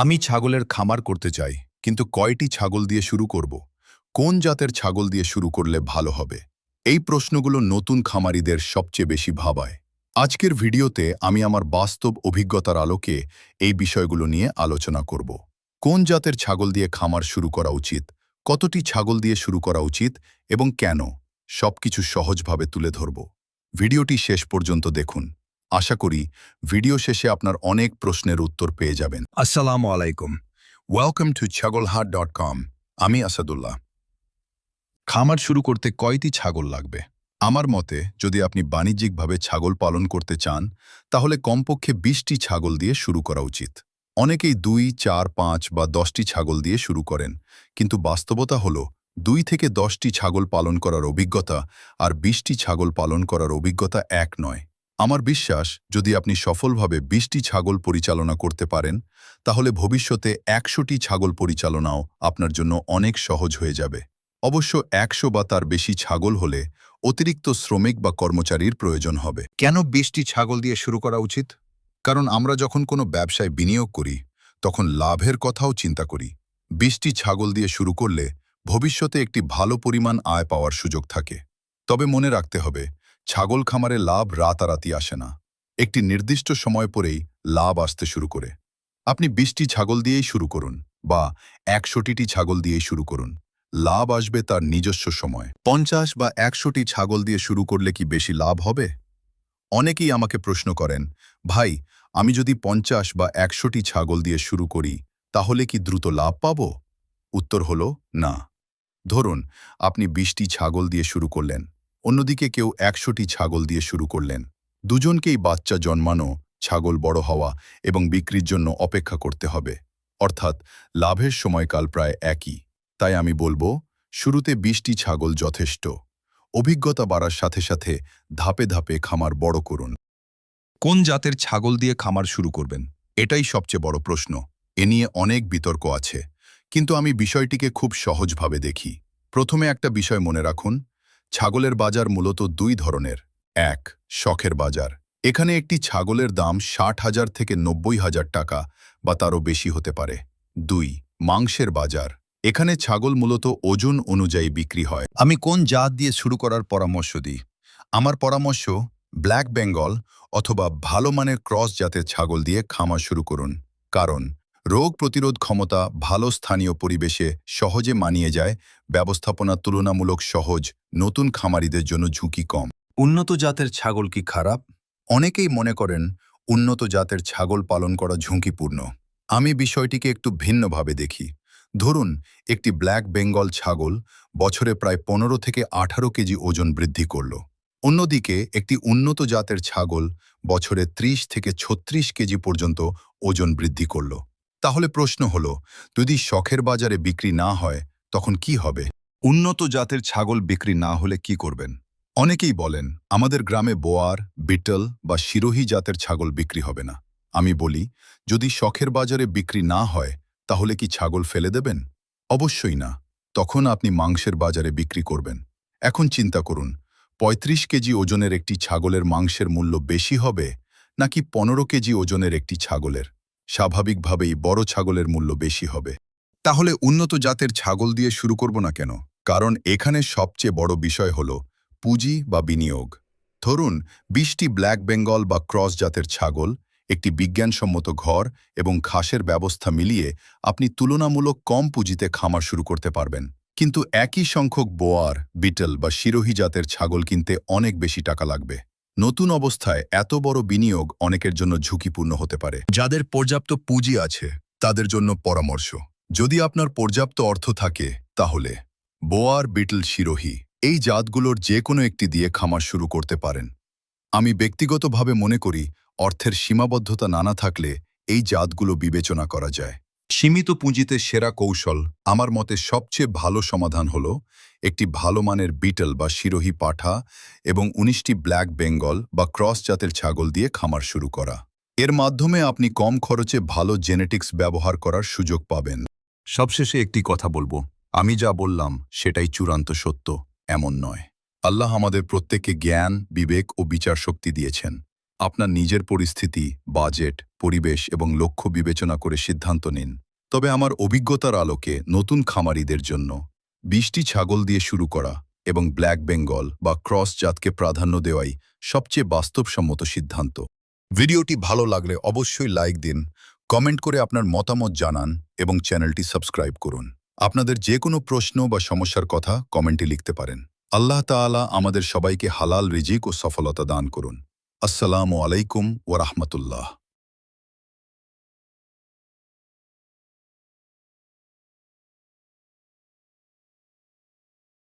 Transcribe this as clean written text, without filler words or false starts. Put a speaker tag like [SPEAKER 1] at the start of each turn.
[SPEAKER 1] আমি ছাগলের খামার করতে চাই, কিন্তু কয়টি ছাগল দিয়ে শুরু করব? কোন জাতের ছাগল দিয়ে শুরু করলে ভালো হবে? এই প্রশ্নগুলো নতুন খামারিদের সবচেয়ে বেশি ভাবায়। আজকের ভিডিওতে আমি আমার বাস্তব অভিজ্ঞতার আলোকে এই বিষয়গুলো নিয়ে আলোচনা করব। কোন জাতের ছাগল দিয়ে খামার শুরু করা উচিত, কতটি ছাগল দিয়ে শুরু করা উচিত এবং কেন, সবকিছু সহজভাবে তুলে ধরব। ভিডিওটি শেষ পর্যন্ত দেখুন। আশা করি ভিডিও শেষে আপনার অনেক প্রশ্নের উত্তর পেয়ে যাবেন। আসসালামু আলাইকুম। ওয়েলকাম টু ছাগলহাট.com। আমি আসাদুল্লাহ। খামার শুরু করতে কয়টি ছাগল লাগবে? আমার মতে, যদি আপনি বাণিজ্যিকভাবে ছাগল পালন করতে চান, তাহলে কমপক্ষে 20টি ছাগল দিয়ে শুরু করা উচিত। অনেকেই 2, 4, 5 বা 10টি ছাগল দিয়ে শুরু করেন, কিন্তু বাস্তবতা হলো 2 থেকে 10টি ছাগল পালন করার অভিজ্ঞতা আর 20টি ছাগল পালন করার অভিজ্ঞতা এক নয়। আমার বিশ্বাস, যদি আপনি সফলভাবে 20টি ছাগল পরিচালনা করতে পারেন, তাহলে ভবিষ্যতে 100টি ছাগল পরিচালনাও আপনার জন্য অনেক সহজ হয়ে যাবে। অবশ্য 100 বা তার বেশি ছাগল হলে অতিরিক্ত শ্রমিক বা কর্মচারীর প্রয়োজন হবে। কেন 20টি ছাগল দিয়ে শুরু করা উচিত? কারণ আমরা যখন কোনো ব্যবসায় বিনিয়োগ করি, তখন লাভের কথাও চিন্তা করি। 20টি ছাগল দিয়ে শুরু করলে ভবিষ্যতে একটি ভালো পরিমাণ আয় পাওয়ার সুযোগ থাকে। তবে মনে রাখতে হবে, ছাগল খামারে লাভ রাতারাতি আসে না। একটি নির্দিষ্ট সময় পরেই লাভ আসতে শুরু করে। আপনি 20টি ছাগল দিয়েই শুরু করুন, বা 100টি ছাগল দিয়েই শুরু করুন। লাভ আসবে তার নিজস্ব সময়। 50 বা 100টি ছাগল দিয়ে শুরু করলে কি বেশি লাভ হবে? অনেকেই আমাকে প্রশ্ন করেন, ভাই, আমি যদি 50 বা 100টি ছাগল দিয়ে শুরু করি, তাহলে কি দ্রুত লাভ পাবো? উত্তর হলো না। ধরুন, আপনি 20টি ছাগল দিয়ে শুরু করলেন, অন্যদিকে কেউ 100টি ছাগল দিয়ে শুরু করলেন। দুজনকেই বাচ্চা জন্মানো, ছাগল বড় হওয়া এবং বিক্রির জন্য অপেক্ষা করতে হবে। অর্থাৎ লাভের সময়কাল প্রায় একই। তাই আমি বলবো, শুরুতে 20টি ছাগল যথেষ্ট। অভিজ্ঞতা বাড়ার সাথে সাথে ধাপে ধাপে খামার বড় করুন। কোন জাতের ছাগল দিয়ে খামার শুরু করবেন? এটাই সবচেয়ে বড় প্রশ্ন। এ নিয়ে অনেক বিতর্ক আছে, কিন্তু আমি বিষয়টিকে খুব সহজভাবে দেখি। প্রথমে একটা বিষয় মনে রাখুন, ছাগলের বাজার মূলত 2 ধরনের। 1. শখের বাজার। এখানে একটি ছাগলের দাম 60,000 থেকে 90,000 টাকা বা তারও বেশি হতে পারে। 2. মাংসের বাজার। এখানে ছাগল মূলত ওজন অনুযায়ী বিক্রি হয়। আমি কোন জাত দিয়ে শুরু করার পরামর্শ দিই? আমার পরামর্শ, ব্ল্যাক বেঙ্গল অথবা ভালো মানের ক্রস জাতের ছাগল দিয়ে খামার শুরু করুন। কারণ রোগ প্রতিরোধ ক্ষমতা ভালো, স্থানীয় পরিবেশে সহজে মানিয়ে যায়, ব্যবস্থাপনা তুলনামূলক সহজ, নতুন খামারিদের জন্য ঝুঁকি কম। উন্নত জাতের ছাগল কি খারাপ? অনেকেই মনে করেন উন্নত জাতের ছাগল পালন করা ঝুঁকিপূর্ণ। আমি বিষয়টিকে একটু ভিন্নভাবে দেখি। ধরুন, একটি ব্ল্যাক বেঙ্গল ছাগল বছরে প্রায় 15 থেকে 18 কেজি ওজন বৃদ্ধি করল। অন্যদিকে একটি উন্নত জাতের ছাগল বছরে 30 থেকে 36 কেজি পর্যন্ত ওজন বৃদ্ধি করল। তাহলে প্রশ্ন হলো, যদি শখের বাজারে বিক্রি না হয়, তখন কি হবে? উন্নত জাতের ছাগল বিক্রি না হলে কি করবেন? অনেকেই বলেন, আমাদের গ্রামে বোয়ার, বিটল বা সিরোহী জাতের ছাগল বিক্রি হবে না। আমি বলি, যদি শখের বাজারে বিক্রি না হয়, তাহলে কি ছাগল ফেলে দেবেন? অবশ্যই না। তখন আপনি মাংসের বাজারে বিক্রি করবেন। এখন চিন্তা করুন, 35 কেজি ওজনের একটি ছাগলের মাংসের মূল্য বেশি হবে নাকি 15 কেজি ওজনের একটি ছাগলের? স্বাভাবিকভাবেই বড় ছাগলের মূল্য বেশি হবে। তাহলে উন্নত জাতের ছাগল দিয়ে শুরু করব না কেন? কারণ এখানে সবচেয়ে বড় বিষয় হলো পুঁজি বা বিনিয়োগ। ধরুন, 20টি ব্ল্যাক বেঙ্গল বা ক্রস জাতের ছাগল, একটি বিজ্ঞানসম্মত ঘর এবং ঘাসের ব্যবস্থা মিলিয়ে আপনি তুলনামূলক কম পুঁজিতে খামার শুরু করতে পারবেন। কিন্তু একই সংখ্যক বোয়ার, বিটল বা সিরোহী জাতের ছাগল কিনতে অনেক বেশি টাকা লাগবে। নতুন অবস্থায় এত বড় বিনিয়োগ অনেকের জন্য ঝুঁকিপূর্ণ হতে পারে। যাদের পর্যাপ্ত পুঁজি আছে, তাদের জন্য পরামর্শ, যদি আপনার পর্যাপ্ত অর্থ থাকে, তাহলে বোয়ার, বিটল, সিরোহী এই জাতগুলোর যে কোনো একটি দিয়ে খামার শুরু করতে পারেন। আমি ব্যক্তিগতভাবে মনে করি, অর্থের সীমাবদ্ধতা না থাকলে এই জাতগুলো বিবেচনা করা যায়। সীমিত পুঁজিতে সেরা কৌশল, আমার মতে সবচেয়ে ভালো সমাধান হলো একটি ভালো মানের বিটল বা সিরোহী পাঠা এবং 19টি ব্ল্যাক বেঙ্গল বা ক্রস জাতের ছাগল দিয়ে খামার শুরু করা। এর মাধ্যমে আপনি কম খরচে ভালো জেনেটিক্স ব্যবহার করার সুযোগ পাবেন। সবশেষে একটি কথা বলবো, আমি যা বললাম সেটাই চূড়ান্ত সত্য, এমন নয়। আল্লাহ আমাদের প্রত্যেককে জ্ঞান, বিবেক ও বিচার শক্তি দিয়েছেন। আপনার নিজের পরিস্থিতি, বাজেট, পরিবেশ এবং লক্ষ্য বিবেচনা করে সিদ্ধান্ত নিন। তবে আমার অভিজ্ঞতার আলোকে নতুন খামারিদের জন্য 20টি ছাগল দিয়ে শুরু করা এবং ব্ল্যাক বেঙ্গল বা ক্রস জাতকে প্রাধান্য দেওয়াই সবচেয়ে বাস্তবসম্মত সিদ্ধান্ত। ভিডিওটি ভালো লাগলে অবশ্যই লাইক দিন, কমেন্ট করে আপনার মতামত জানান এবং চ্যানেলটি সাবস্ক্রাইব করুন। আপনাদের যে কোনো প্রশ্ন বা সমস্যার কথা কমেন্টে লিখতে পারেন। আল্লাহ তাআলা আমাদের সবাইকে হালাল রিজিক ও সফলতা দান করুন। আসসালামু আলাইকুম ওয়া রাহমাতুল্লাহ।